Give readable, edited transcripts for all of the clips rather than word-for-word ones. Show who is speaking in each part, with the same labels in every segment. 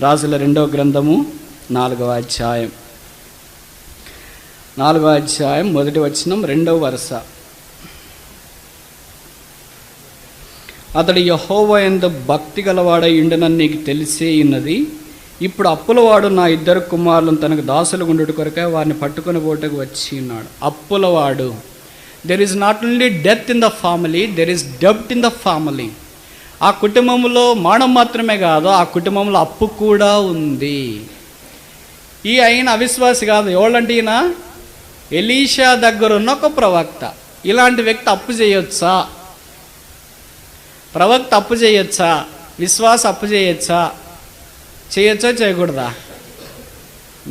Speaker 1: రాజుల 2వ గ్రంథము 4వ అధ్యాయం 1వ వచనం 2వ వరుస. అతడు యెహోవా యందు భక్తి గలవాడై ఉండునని నీకు తెలిసే ఉన్నది. ఇప్పుడు అప్పులవాడు నా 2 కుమారులను తనకు దాసులు గుండుట కొరకే వారిని పట్టుకొని పోటకు వచ్చి ఉన్నాడు. అప్పులవాడు. There is not only death in the family, there is డెబ్ట్ ఇన్ ద ఫ్యామిలీ. ఆ కుటుంబంలో మరణం మాత్రమే కాదు, ఆ కుటుంబంలో అప్పు కూడా ఉంది. ఆయన అవిశ్వాసి కాదు. ఎవరంటే ఈయన ఎలీషా దగ్గర ఉన్న ఒక ప్రవక్త. ఇలాంటి వ్యక్తి అప్పు చేయొచ్చా? ప్రవక్త అప్పు చేయొచ్చా? విశ్వాస అప్పు చేయొచ్చా? చేయొచ్చా చేయకూడదా?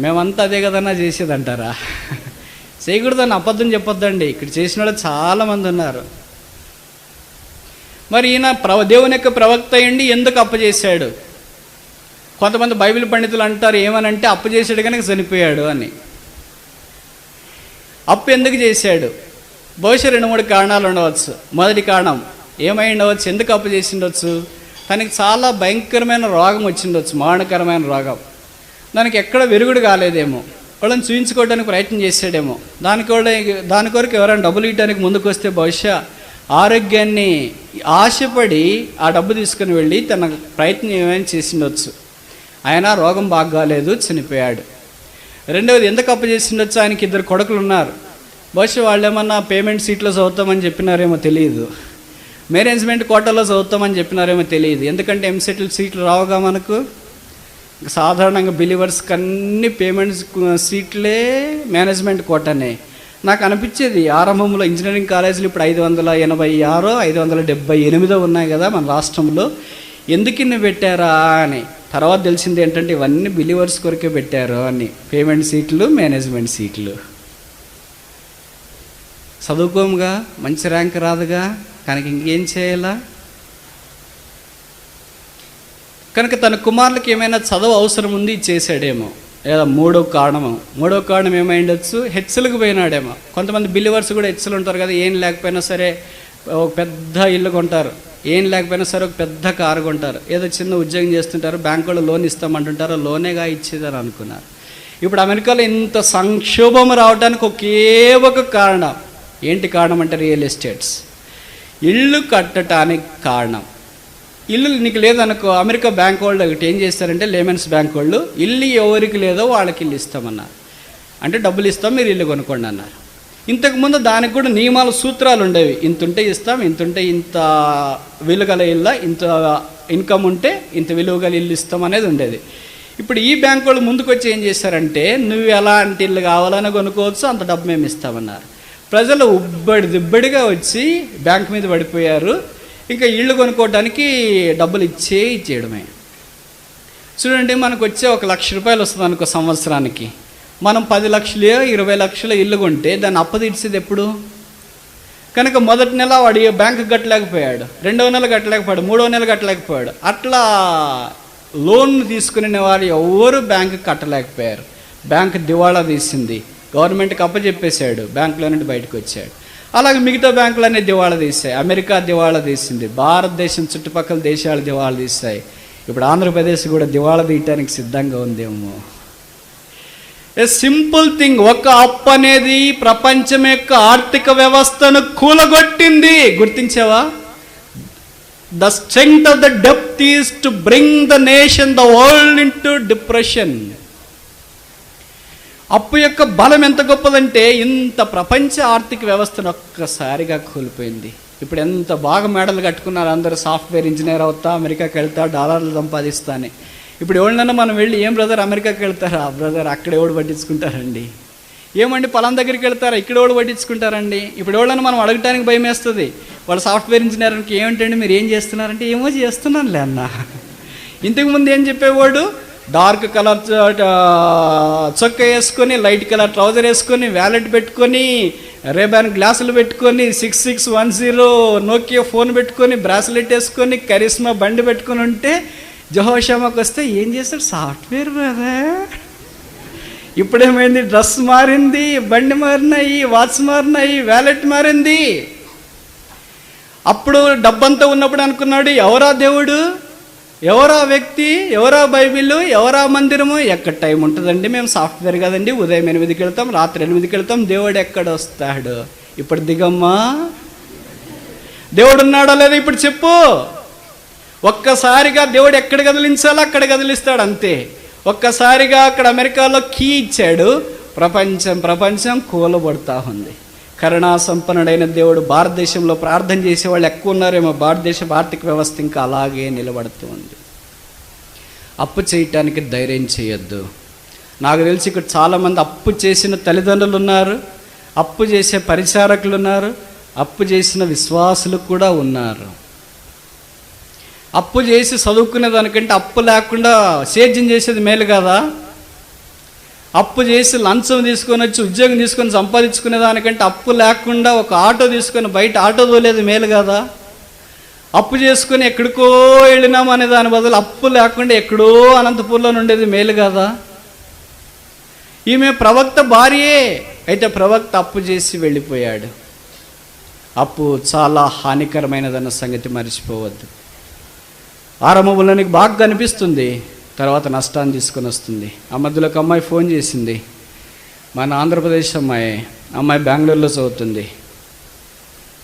Speaker 1: మేమంతా అదే కదన్నా చేసేదంటారా? చేయకూడదని అబద్ధం చెప్పొద్దండి. ఇక్కడ చేసిన వాళ్ళు చాలామంది ఉన్నారు. మరి ఈయన దేవుని యొక్క ప్రవక్త అయ్యండి ఎందుకు అప్పు చేశాడు? కొంతమంది బైబిల్ పండితులు అంటారు ఏమనంటే అప్పు చేశాడు కనుక చనిపోయాడు అని. అప్పు ఎందుకు చేశాడు? బహుశా 2-3 కారణాలు ఉండవచ్చు. మొదటి కారణం ఏమై ఉండవచ్చు? ఎందుకు అప్పు చేసి ఉండొచ్చు? తనకి చాలా భయంకరమైన రోగం వచ్చిండొచ్చు, మరణకరమైన రోగం. దానికి ఎక్కడ విరుగుడు కాలేదేమో, వాళ్ళని చూయించుకోవడానికి ప్రయత్నం చేశాడేమో. దాని కొరకు ఎవరైనా డబ్బులు ఇవ్వడానికి ముందుకు వస్తే బహుశా ఆరోగ్యాన్ని ఆశపడి ఆ డబ్బు తీసుకుని వెళ్ళి తన ప్రయత్నం ఏమైనా చేసిండొచ్చు. ఆయన రోగం బాగాలేదు, చనిపోయాడు. రెండవది ఎందుకు అప్పు చేసిండొచ్చు? ఆయనకి 2 కొడుకులు ఉన్నారు. బహుశా వాళ్ళు ఏమన్నా పేమెంట్ సీట్లో చదువుతామని చెప్పినారేమో తెలియదు, మేనేజ్మెంట్ కోటాలో చదువుతామని చెప్పినారేమో తెలియదు. ఎందుకంటే ఎంసెటిల్ సీట్లు రావుగా మనకు. సాధారణంగా బిలీవర్స్కి అన్ని పేమెంట్ సీట్లే మేనేజ్మెంట్ కోటానే. నాకు అనిపించేది ఆరంభంలో ఇంజనీరింగ్ కాలేజీలు ఇప్పుడు 586, 578 ఉన్నాయి కదా మన రాష్ట్రంలో. ఎందుకు ఇన్ని పెట్టారా అని తర్వాత తెలిసింది ఏంటంటే ఇవన్నీ బిలీవర్స్ కొరకే పెట్టారు అని. పేమెంట్ సీట్లు, మేనేజ్మెంట్ సీట్లు. చదువుకోముగా, మంచి ర్యాంక్ రాదుగా, కనుక ఇంకేం చేయాలా? కనుక తన కుమారులకు ఏమైనా చదువు అవసరం ఉంది, చేశాడేమో. లేదా మూడో కారణం ఏమై ఉండొచ్చు? హెచ్చులకు పోయినాడేమో. కొంతమంది బిలీవర్స్ కూడా హెచ్చులు ఉంటారు కదా, ఏం లేకపోయినా సరే ఒక పెద్ద ఇల్లు కొంటారు, ఏం లేకపోయినా సరే ఒక పెద్ద కారు కొంటారు. ఏదో చిన్న ఉద్యోగం చేస్తుంటారు, బ్యాంకులో లోన్ ఇస్తామంటుంటారు, లోనేగా ఇచ్చేదని అనుకున్నారు. ఇప్పుడు అమెరికాలో ఇంత సంక్షోభం రావడానికి ఒకే ఒక కారణం. ఏంటి కారణం అంటే రియల్ ఎస్టేట్స్. ఇల్లు కట్టడానికి కారణం. ఇల్లు నీకు లేదనుకో, అమెరికా బ్యాంక్ వాళ్ళు ఒకటి ఏం చేస్తారంటే, లేమన్స్ బ్యాంక్ వాళ్ళు ఇల్లు ఎవరికి లేదో వాళ్ళకి ఇల్లు ఇస్తామన్నారు. అంటే డబ్బులు ఇస్తాం, మీరు ఇల్లు కొనుక్కోండి అన్నారు. ఇంతకుముందు దానికి కూడా నియమాలు, సూత్రాలు ఉండేవి. ఇంతుంటే ఇస్తాం, ఇంతుంటే ఇంత విలువగల ఇల్లు, ఇంత ఇన్కమ్ ఉంటే ఇంత విలువగల ఇల్లు ఇస్తాం అనేది ఉండేది. ఇప్పుడు ఈ బ్యాంక్ వాళ్ళు ముందుకు వచ్చి ఏం చేశారంటే, నువ్వు ఎలాంటి ఇల్లు కావాలని కొనుక్కోవచ్చు, అంత డబ్బు మేము ఇస్తామన్నారు. ప్రజలు దిబ్బడిగా వచ్చి బ్యాంక్ మీద పడిపోయారు. ఇంకా ఇళ్ళు కొనుక్కోవడానికి డబ్బులు ఇచ్చేయడమే. చూడండి, మనకు వచ్చే 1 లక్ష రూపాయలు వస్తుంది అనుకో సంవత్సరానికి. మనం 10 లక్షలు 20 లక్షల ఇల్లు కొంటే దాన్ని అప్పు తీర్చేది ఎప్పుడు? కనుక మొదటి నెల వాడు బ్యాంకు కట్టలేకపోయాడు, 2వ నెల కట్టలేకపోయాడు, 3వ నెల కట్టలేకపోయాడు. అట్లా లోన్ తీసుకునే వారు ఎవరు బ్యాంకు కట్టలేకపోయారు. బ్యాంకు దివాళా తీసింది, గవర్నమెంట్కి అప్పచెప్పేశాడు, బ్యాంకులో నుండి బయటకు వచ్చాడు. అలాగే మిగతా బ్యాంకులన్నీ దివాళా తీసాయి. అమెరికా దివాళా తీసింది, భారతదేశం చుట్టుపక్కల దేశాలు దివాళా తీస్తాయి. ఇప్పుడు ఆంధ్రప్రదేశ్ కూడా దివాళా తీయటానికి సిద్ధంగా ఉందేమో. A simple thing. ఒక అప్పు అనేది ప్రపంచం యొక్క ఆర్థిక వ్యవస్థను కూలగొట్టింది. గుర్తించావా? ద స్ట్రెంగ్త్ ఆఫ్ ద డెప్త్ is to bring the nation, the world into depression. అప్పు యొక్క బలం ఎంత గొప్పదంటే ఇంత ప్రపంచ ఆర్థిక వ్యవస్థను ఒక్కసారిగా కూలిపోయింది. ఇప్పుడు ఎంత బాగా మేడలు కట్టుకున్నారు అందరూ. సాఫ్ట్వేర్ ఇంజనీర్ అవుతా, అమెరికాకి వెళ్తా, డాలర్లు సంపాదిస్తానే. ఇప్పుడు ఎవరినైనా మనం వెళ్ళి, ఏం బ్రదర్ అమెరికాకి వెళ్తారా? బ్రదర్ అక్కడ ఎవడు పట్టించుకుంటారండి? ఏమండి పొలం దగ్గరికి వెళ్తారా? ఇక్కడ ఎవడు పట్టించుకుంటారండి? ఇప్పుడు ఎవరైనా మనం అడగటానికి భయం వేస్తుంది. వాళ్ళు సాఫ్ట్వేర్ ఇంజనీర్ అంటే ఏమిటండి మీరు ఏం చేస్తున్నారంటే, ఏమో చేస్తున్నానులే అన్న. ఇంతకుముందు ఏం చెప్పేవాడు? డార్క్ కలర్ చొక్కా వేసుకొని, లైట్ కలర్ ట్రౌజర్ వేసుకొని, వ్యాలెట్ పెట్టుకొని, రేబాన్ గ్లాసులు పెట్టుకొని, 6610 నోకియా ఫోన్ పెట్టుకొని, బ్రాస్లెట్ వేసుకొని, కరిస్మా బండి పెట్టుకొని ఉంటే జెహోషామాకు వస్తే ఏం చేస్తాడు? Software brother. ఇప్పుడేమైంది? డ్రెస్ మారింది, బండి మారినాయి, వాచ్ మారినాయి, వ్యాలెట్ మారింది. అప్పుడు డబ్బంతా ఉన్నప్పుడు అనుకున్నాడు ఎవరా దేవుడు? ఎవరా వ్యక్తి, ఎవరా బైబిల్, ఎవరా మందిరము? ఎక్కడ టైం ఉంటుందండి, మేము సాఫ్ట్వేర్ కదండి, ఉదయం 8కి వెళ్తాం, రాత్రి 8కి వెళ్తాం, దేవుడు ఎక్కడ వస్తాడు? ఇప్పుడు దిగమ్మా, దేవుడు ఉన్నాడో లేదో ఇప్పుడు చెప్పు. ఒక్కసారిగా దేవుడు ఎక్కడ కదిలించాలో అక్కడ కదిలిస్తాడు అంతే. ఒక్కసారిగా అక్కడ అమెరికాలో కీ ఇచ్చాడు, ప్రపంచం కూలబడుతూ ఉంది. కరుణా సంపన్నుడైన దేవుడు భారతదేశంలో ప్రార్థన చేసే వాళ్ళు ఎక్కువ ఉన్నారేమో, భారతదేశ ఆర్థిక వ్యవస్థ ఇంకా అలాగే నిలబడుతూ ఉంది. అప్పు చేయటానికి ధైర్యం చేయొద్దు. నాకు తెలిసి ఇక్కడ చాలామంది అప్పు చేసిన తల్లిదండ్రులు ఉన్నారు, అప్పు చేసే పరిచారకులు ఉన్నారు, అప్పు చేసిన విశ్వాసులు కూడా ఉన్నారు. అప్పు చేసి చదువుకునే దానికంటే అప్పు లేకుండా సేద్యం చేసేది మేలు కదా. అప్పు చేసి లంచం తీసుకొని వచ్చి ఉద్యోగం తీసుకొని సంపాదించుకునే దానికంటే అప్పు లేకుండా ఒక ఆటో తీసుకొని బయట ఆటో తోలేది మేలు కదా. అప్పు చేసుకుని ఎక్కడికో వెళ్ళినాం అనే దాని బదులు అప్పు లేకుండా ఎక్కడో అనంతపూర్లో ఉండేది మేలు కదా. ఈమె ప్రవక్త భార్యే, అయితే ప్రవక్త అప్పు చేసి వెళ్ళిపోయాడు. అప్పు చాలా హానికరమైనదన్న సంగతి మర్చిపోవద్దు. ఆరంభంలో నీకు బాగా కనిపిస్తుంది, తర్వాత నష్టాన్ని తీసుకొని వస్తుంది. ఆ మధ్యలో ఒక అమ్మాయి ఫోన్ చేసింది, మన ఆంధ్రప్రదేశ్ అమ్మాయి బెంగళూరులో చదువుతుంది,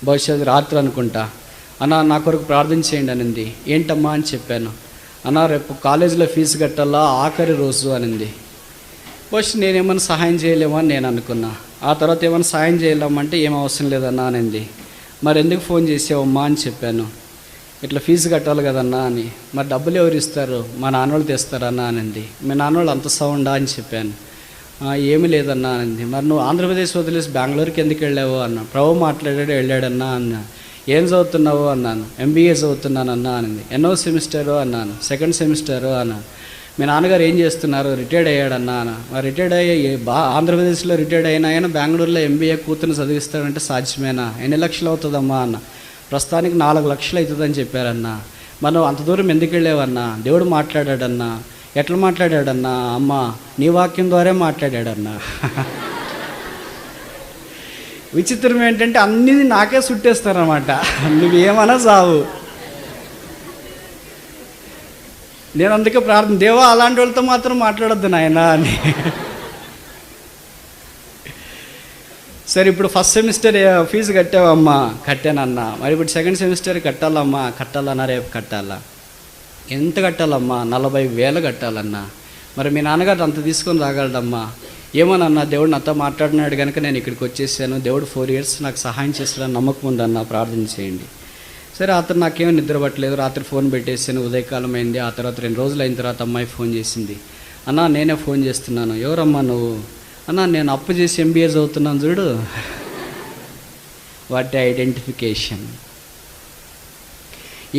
Speaker 1: బహుశా రాత్రి అనుకుంటా. అన్న నా కొరకు ప్రార్థన చేయండి అనింది. ఏంటమ్మా అని చెప్పాను. అన్న రేపు కాలేజీలో ఫీజు కట్టాలా, ఆఖరి రోజు అనింది. బహుశా నేనేమైనా సహాయం చేయలేమో అని నేను అనుకున్నా. ఆ తర్వాత ఏమైనా సహాయం చేయలేమంటే ఏం అవసరం లేదన్నా అనింది. మరి ఎందుకు ఫోన్ చేసావమ్మా అని చెప్పాను. ఇట్లా ఫీజు కట్టాలి కదన్నా అని. మరి డబ్బులు ఎవరు ఇస్తారు? మా నాన్నోళ్ళు తెస్తారన్నా అనింది. మీ నాన్నోళ్ళు అంత సౌండా అని చెప్పాను. ఏమీ లేదన్నా అనింది. మరి నువ్వు ఆంధ్రప్రదేశ్ వదిలేసి బెంగళూరుకి ఎందుకు వెళ్ళావు అన్నా. ప్రభు మాట్లాడాడు వెళ్ళాడన్నా అన్నా. ఏం చదువుతున్నావు అన్నాను. ఎంబీఏ చదువుతున్నానన్నా అనింది. ఎన్నో సెమిస్టరు అన్నాను. సెకండ్ సెమిస్టరు అన్నాను. మీ నాన్నగారు ఏం చేస్తున్నారు? రిటైర్డ్ అయ్యాడన్నా అన్న. మరి రిటైర్డ్ అయ్యి ఆంధ్రప్రదేశ్లో రిటైర్డ్ అయినా ఆయన బెంగళూరులో ఎంబీఏ కూతురు చదివిస్తాడంటే సాధ్యమేనా? ఎన్ని లక్షలు అవుతుందమ్మా అన్న. ప్రస్తుతానికి 4 లక్షలు అవుతుందని చెప్పారన్నా. మనం అంత దూరం ఎందుకు వెళ్ళావన్నా? దేవుడు మాట్లాడాడన్నా. ఎట్లా మాట్లాడాడన్నా? అమ్మ నీ వాక్యం ద్వారా మాట్లాడాడన్నా. విచిత్రం ఏంటంటే అన్నీ నాకే సుట్టేస్తారన్నమాట. నువ్వేమన్నా సావు. నేను అందుకే ప్రార్థన, దేవా అలాంటి వాళ్ళతో మాత్రం మాట్లాడొద్దు నాయనా అని. సరే ఇప్పుడు ఫస్ట్ సెమిస్టర్ ఫీజు కట్టావమ్మా? కట్టానన్నా. మరి ఇప్పుడు సెకండ్ సెమిస్టర్ కట్టాలమ్మా? కట్టాలన్నా. రేపు కట్టాలా? ఎంత కట్టాలమ్మా? 40,000 కట్టాలన్నా. మరి మీ నాన్నగారు అంత తీసుకొని రాగలడమ్మా? ఏమోనన్నా, దేవుడు నాతో మాట్లాడినాడు కనుక నేను ఇక్కడికి వచ్చేసాను. దేవుడు 4 years నాకు సహాయం చేస్తాడని నమ్మకం ఉందన్నా, ప్రార్థన చేయండి. సరే అతను నాకేమో నిద్ర పట్టలేదు, రాత్రి ఫోన్ పెట్టేసాను. ఉదయకాలం అయింది. ఆ తర్వాత 2 రోజులు అయిన తర్వాత అమ్మాయి ఫోన్ చేసింది. అన్నా నేనే ఫోన్ చేస్తున్నాను. ఎవరమ్మా నువ్వు? అన్నా నేను అప్పు చేసి ఎంబీఏ చదువుతున్నాను చూడు. వాటి ఐడెంటిఫికేషన్.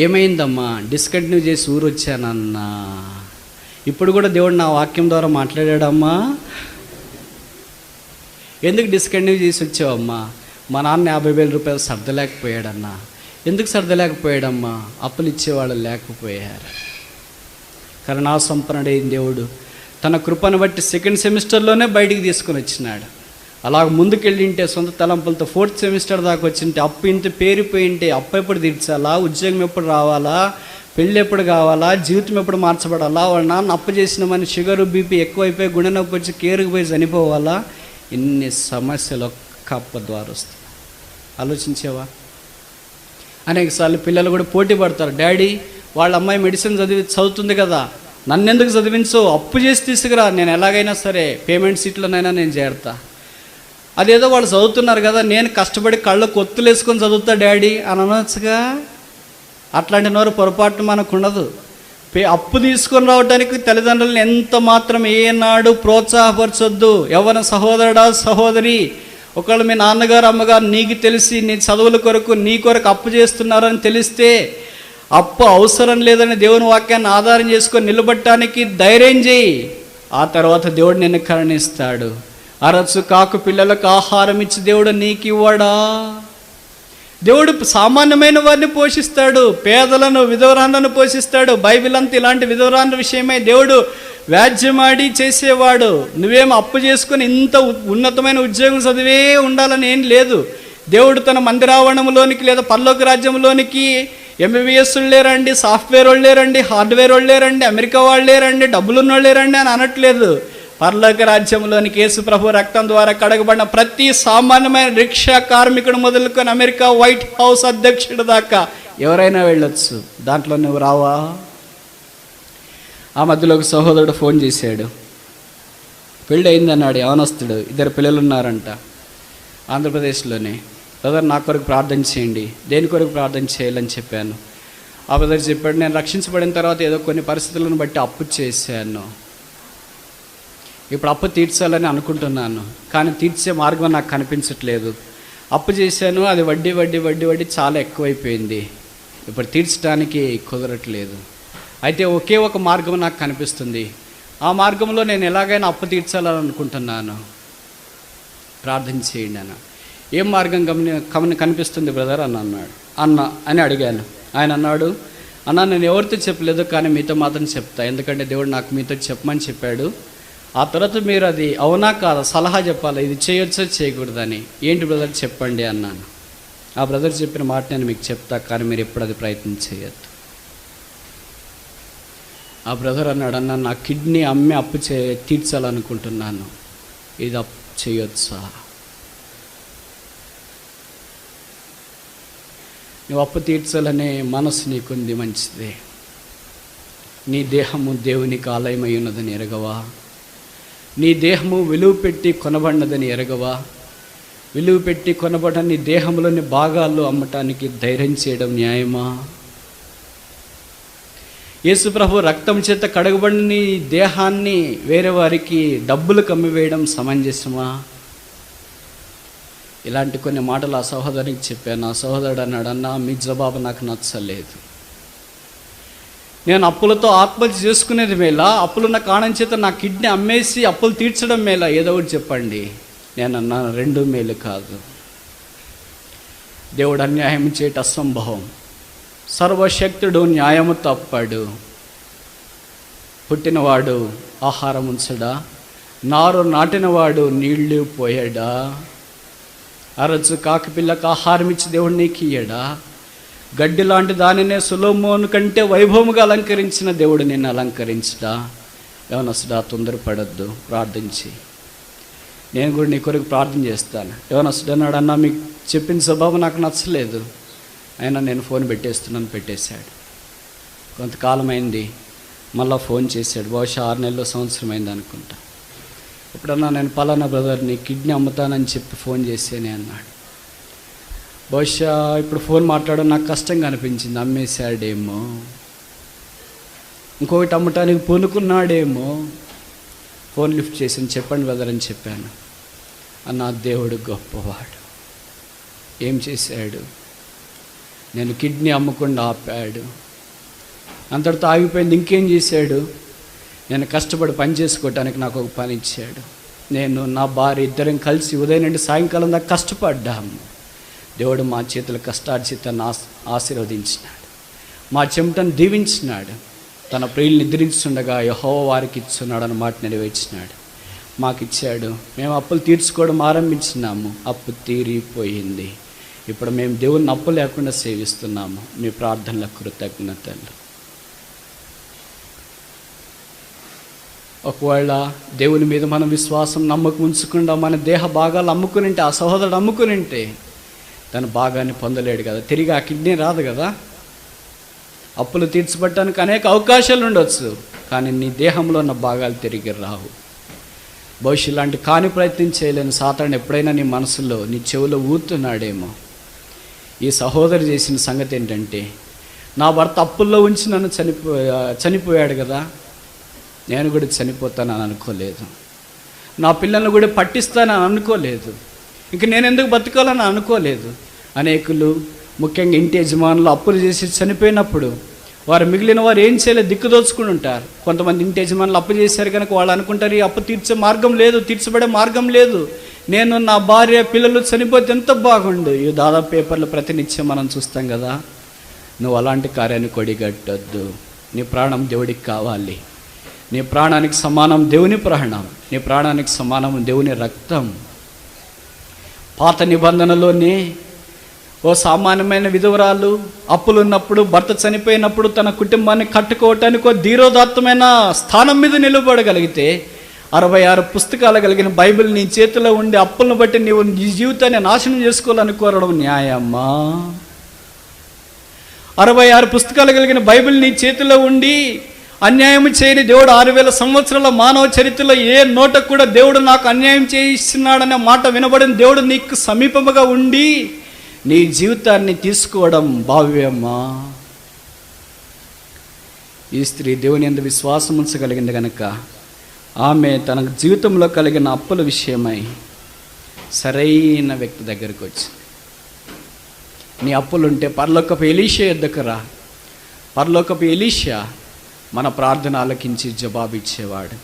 Speaker 1: ఏమైందమ్మా? డిస్కంటిన్యూ చేసి ఊరు వచ్చానన్నా. ఇప్పుడు కూడా దేవుడు నా వాక్యం ద్వారా మాట్లాడాడమ్మా. ఎందుకు డిస్కంటిన్యూ చేసి వచ్చావమ్మా? మా నాన్న 50,000 రూపాయలు సర్దలేకపోయాడన్నా. ఎందుకు సర్దలేకపోయాడమ్మా? అప్పులు ఇచ్చేవాళ్ళు లేకపోయారు. కరుణా సంపన్నుడైన దేవుడు తన కృపను బట్టి సెకండ్ సెమిస్టర్లోనే బయటికి తీసుకొని వచ్చినాడు. అలాగ ముందుకెళ్ళింటే సొంత తలంపులతో 4th సెమిస్టర్ దాకా వచ్చింటే అప్పు ఇంత పేరిపోయింటే అప్పు ఎప్పుడు తీర్చాలా? ఉద్యోగం ఎప్పుడు రావాలా? పెళ్ళి ఎప్పుడు కావాలా? జీవితం ఎప్పుడు మార్చబడాలా? వాళ్ళ నాన్న అప్పు చేసిన మన షుగరు బీపీ ఎక్కువైపోయి గుండె నొప్పి వచ్చి కేరుకు పోయి చనిపోవాలా? ఇన్ని సమస్యలు ఒక్క అప్పు ద్వారా వస్తాయి. ఆలోచించేవా? అనేకసార్లు పిల్లలు కూడా పోటీ పడతారు. డాడీ వాళ్ళ అమ్మాయి మెడిసిన్ చదువుతుంది కదా, నన్నెందుకు చదివించు? అప్పు చేసి తీసుకురా, నేను ఎలాగైనా సరే పేమెంట్ సీట్లోనైనా నేను చేరుతా. అదేదో వాళ్ళు చదువుతున్నారు కదా, నేను కష్టపడి కళ్ళ కొత్తులు వేసుకొని చదువుతా డాడీ అని అనొచ్చుగా. అట్లాంటి నోరు పొరపాటు మనకు ఉండదు. అప్పు తీసుకొని రావడానికి తల్లిదండ్రులను ఎంత మాత్రం ఏనాడు ప్రోత్సాహపరచొద్దు. ఎవరి సహోదరుడా సహోదరి, ఒకవేళ మీ నాన్నగారు అమ్మగారు నీకు తెలిసి నీ చదువుల కొరకు నీ కొరకు అప్పు చేస్తున్నారని తెలిస్తే అప్పు అవసరం లేదని దేవుని వాక్యాన్ని ఆధారం చేసుకొని నిలబడటానికి ధైర్యం చేయి. ఆ తర్వాత దేవుడు నిన్ను కరుణిస్తాడు. అరచు కాకు పిల్లలకు ఆహారం ఇచ్చి దేవుడు నీకు ఇవ్వడా? దేవుడు సామాన్యమైన వారిని పోషిస్తాడు, పేదలను విధవరాన్లను పోషిస్తాడు. బైబిల్ అంతా ఇలాంటి విధవరాన్ల విషయమై దేవుడు వ్యాజ్యమాడి చేసేవాడు. నువ్వేమో అప్పు చేసుకొని ఇంత ఉన్నతమైన ఉద్యోగం చదివే ఉండాలని ఏం లేదు. దేవుడు తన మందిరావరణంలోనికి లేదా పరలోక రాజ్యంలోనికి ఎంబీబీఎస్ వాళ్ళు లేరండి, సాఫ్ట్వేర్ వాళ్ళు లేరండి, హార్డ్వేర్ వాళ్ళు లేరండి, అమెరికా వాళ్ళు లేరండి, డబ్బులున్న వాళ్ళు లేరండి అని అనట్లేదు. పరలోక రాజ్యంలోనికి యేసు ప్రభు రక్తం ద్వారా కడగబడిన ప్రతి సామాన్యమైన రిక్షా కార్మికుడు మొదలుకొని అమెరికా వైట్ హౌస్ అధ్యక్షుడు దాకా ఎవరైనా వెళ్ళొచ్చు. దాంట్లో నువ్వు రావా? ఆ మధ్యలో ఒక సహోదరుడు ఫోన్ చేశాడు. పెళ్ళి అయిందన్నాడు, యవనస్తుడు, 2 పిల్లలు ఉన్నారంట ఆంధ్రప్రదేశ్లోనే. బ్రదర్ నా కొరకు ప్రార్థన చేయండి. దేని కొరకు ప్రార్థన చేయాలని చెప్పాను. ఆ బ్రదర్ చెప్పాడు, నేను రక్షించబడిన తర్వాత ఏదో కొన్ని పరిస్థితులను బట్టి అప్పు చేశాను. ఇప్పుడు అప్పు తీర్చాలని అనుకుంటున్నాను, కానీ తీర్చే మార్గం నాకు కనిపించట్లేదు. అప్పు చేశాను, అది వడ్డీ వడ్డీ వడ్డీ వడ్డీ చాలా ఎక్కువైపోయింది. ఇప్పుడు తీర్చడానికి కుదరట్లేదు. అయితే ఒకే ఒక మార్గం నాకు కనిపిస్తుంది. ఆ మార్గంలో నేను ఎలాగైనా అప్పు తీర్చాలని అనుకుంటున్నాను, ప్రార్థన చేయండి అన్న. ఏం మార్గం కనిపిస్తుంది బ్రదర్ అని అన్నాడు. అని అడిగాను. ఆయన అన్నాడు, అన్న నేను ఎవరితో చెప్పలేదు, కానీ మీతో మాత్రం చెప్తా, ఎందుకంటే దేవుడు నాకు మీతో చెప్పమని చెప్పాడు. ఆ తర్వాత మీరు అది అవునా కాదా సలహా చెప్పాలి, ఇది చేయొచ్చో చేయకూడదని. ఏంటి బ్రదర్ చెప్పండి అన్నాను. ఆ బ్రదర్ చెప్పిన మాట నేను మీకు చెప్తా, కానీ మీరు ఎప్పుడు అది ప్రయత్నం చేయొద్దు. ఆ బ్రదర్ అన్నాడు, అన్న నా కిడ్నీ అమ్మి అప్పు తీర్చాలనుకుంటున్నాను, ఇది అప్పు చేయొచ్చా? నువ్వు అప్పు తీర్చాలనే మనసు నీకుంది, మంచిదే. నీ దేహము దేవునికి ఆలయమై ఉన్నదని ఎరగవా? నీ దేహము విలువ పెట్టి కొనబడినదని ఎరగవా? విలువ పెట్టి కొనబడిన నీ దేహంలోని భాగాలు అమ్మటానికి ధైర్యం చేయడం న్యాయమా? యేసు ప్రభు రక్తం చేత కడగబడిన నీ దేహాన్ని వేరే వారికి డబ్బులు కమ్మివేయడం సమంజసమా? ఇలాంటి కొన్ని మాటలు ఆ సహోదరునికి చెప్పాను. ఆ సహోదరుడు అన్నాడు, అన్న మీ జవాబు నాకు నచ్చలేదు. నేను అప్పులతో ఆత్మహత్య చేసుకునేది మేలా, అప్పులున్న కారణం చేత నా కిడ్నీ అమ్మేసి అప్పులు తీర్చడం మేలా? ఏదో ఒకటి చెప్పండి. నేను అన్నాను, 2 మేలు కాదు. దేవుడు అన్యాయం చేయట అసంభవం. సర్వశక్తుడు న్యాయము తప్పాడు. పుట్టినవాడు ఆహారం ఉంచడా? నారు నాటినవాడు నీళ్లు పోయాడా? అరచు కాకిపిల్లకు ఆహారం ఇచ్చి దేవుడు నీకు ఇయ్యడా? గడ్డి లాంటి దానినే సొలొమోను కంటే వైభవముగా అలంకరించిన దేవుడు నిన్ను అలంకరించడా? యవనస్తుడా తొందరపడద్దు, ప్రార్థించి. నేను కూడా నీ కొరకు ప్రార్థన చేస్తాను. యవనస్తుడు అన్నాడు, అన్న మీకు చెప్పిన స్వభావం నాకు నచ్చలేదు, అయినా నేను ఫోన్ పెట్టేశాడు. కొంతకాలం అయింది, మళ్ళీ ఫోన్ చేశాడు. బహుశా 6 నెలలు సంవత్సరం అయింది అనుకుంటా. ఇప్పుడన్నా నేను పలానా బ్రదర్ని కిడ్నీ అమ్ముతానని చెప్పి ఫోన్ చేసేనే అన్నాడు. బహుశా ఇప్పుడు ఫోన్ మాట్లాడడం నాకు కష్టంగా అనిపించింది. అమ్మేశాడేమో, ఇంకొకటి అమ్మటానికి పూనుకున్నాడేమో. ఫోన్ లిఫ్ట్ చేసి చెప్పండి బ్రదర్ అని చెప్పాను. అన్న దేవుడు గొప్పవాడు. ఏం చేశాడు? నేను కిడ్నీ అమ్మకుండా ఆపాడు. అంతటితో ఆగిపోయింది. ఇంకేం చేశాడు? నేను కష్టపడి పని చేసుకోవటానికి నాకు ఒక పని ఇచ్చాడు. నేను నా భార్య ఇద్దరం కలిసి ఉదయం నుండి సాయంకాలం దాకా కష్టపడ్డాము. దేవుడు మా చేతుల కష్టార్జితాన్ని ఆశీర్వదించినాడు, మా చెమటను దీవించినాడు. తన ప్రియులు నిద్రించుండగా యెహోవా వారికి ఇచ్చున్నాడు అన్న మాట నెరవేర్చినాడు. మాకిచ్చాడు. మేము అప్పులు తీర్చుకోవడం ఆరంభించినాము. అప్పు తీరిపోయింది. ఇప్పుడు మేము దేవుని అప్పు లేకుండా సేవిస్తున్నాము. మీ ప్రార్థనల కృతజ్ఞతలు. ఒకవేళ దేవుని మీద మనం విశ్వాసం నమ్మకం ఉంచకుండా మన దేహ భాగాలు అమ్ముకునింటే, ఆ సహోదరుడు అమ్ముకునింటే తన భాగాన్ని పొందలేడు కదా, తిరిగి ఆ కిడ్నీ రాదు కదా. అప్పులు తీర్చబడటానికి అనేక అవకాశాలు ఉండొచ్చు, కానీ నీ దేహంలో ఉన్న భాగాలు తిరిగి రావు. బహుశా ఇలాంటి కాని ప్రయత్నం చేయలేని సాతాను ఎప్పుడైనా నీ మనసులో నీ చెవిలో ఊరుతున్నాడేమో. ఈ సహోదరు చేసిన సంగతి ఏంటంటే, నా భర్త అప్పుల్లో ఉంచి నన్ను చనిపోయాడు కదా, నేను కూడా చనిపోతానని అనుకోలేదు. నా పిల్లలను కూడా పట్టిస్తానని అనుకోలేదు. ఇంక నేను ఎందుకు బతకాలని అనుకోలేదు. అనేకులు, ముఖ్యంగా ఇంటి యజమానులు అప్పులు చేసి చనిపోయినప్పుడు వారు మిగిలిన వారు ఏం చేయలేదు, దిక్కుదోచుకుని ఉంటారు. కొంతమంది ఇంటి యజమానులు అప్పు చేశారు కనుక వాళ్ళు అనుకుంటారు, ఈ అప్పు తీర్చే మార్గం లేదు, తీర్చబడే మార్గం లేదు, నేను నా భార్య పిల్లలు చనిపోతే ఎంత బాగుండు. ఈ దాదాపు పేపర్లు ప్రతినిత్యం మనం చూస్తాం కదా. నువ్వు అలాంటి కార్యాన్ని కొడిగట్టొద్దు. నీ ప్రాణం దేవుడికి కావాలి. నీ ప్రాణానికి సమానం దేవుని ప్రాణం, నీ ప్రాణానికి సమానం దేవుని రక్తం. పాత నిబంధనలోనే ఓ సామాన్యమైన విధవరాలు అప్పులున్నప్పుడు, భర్త చనిపోయినప్పుడు తన కుటుంబాన్ని కట్టుకోవటానికి ఓ ధీరోదాత్తమైన స్థానం మీద నిలబడగలిగితే, 66 పుస్తకాలు కలిగిన బైబిల్ నీ చేతిలో ఉండి అప్పులను బట్టి నీవు నీ జీవితాన్ని నాశనం చేసుకోవాలని కోరడం న్యాయమ్మా? 66 పుస్తకాలు కలిగిన బైబిల్ నీ చేతిలో ఉండి అన్యాయం చేయని దేవుడు 6000 సంవత్సరాల మానవ చరిత్రలో ఏ నోట కూడా దేవుడు నాకు అన్యాయం చేయిస్తున్నాడనే మాట వినబడిన దేవుడు నీకు సమీపముగా ఉండి నీ జీవితాన్ని తీసుకోవడం భావ్యమ్మా? ఈ స్త్రీ దేవుని యందు విశ్వాసం ఉంచగలిగింది కనుక ఆమె తన జీవితంలో కలిగిన అప్పుల విషయమై సరైన వ్యక్తి దగ్గరికి వచ్చింది. నీ అప్పులుంటే పరలోకపు ఎలీషా యొద్దకు రా. పరలోకపు ఎలీషా మన ప్రార్థన ఆలకించి జవాబు ఇచ్చేవాడు.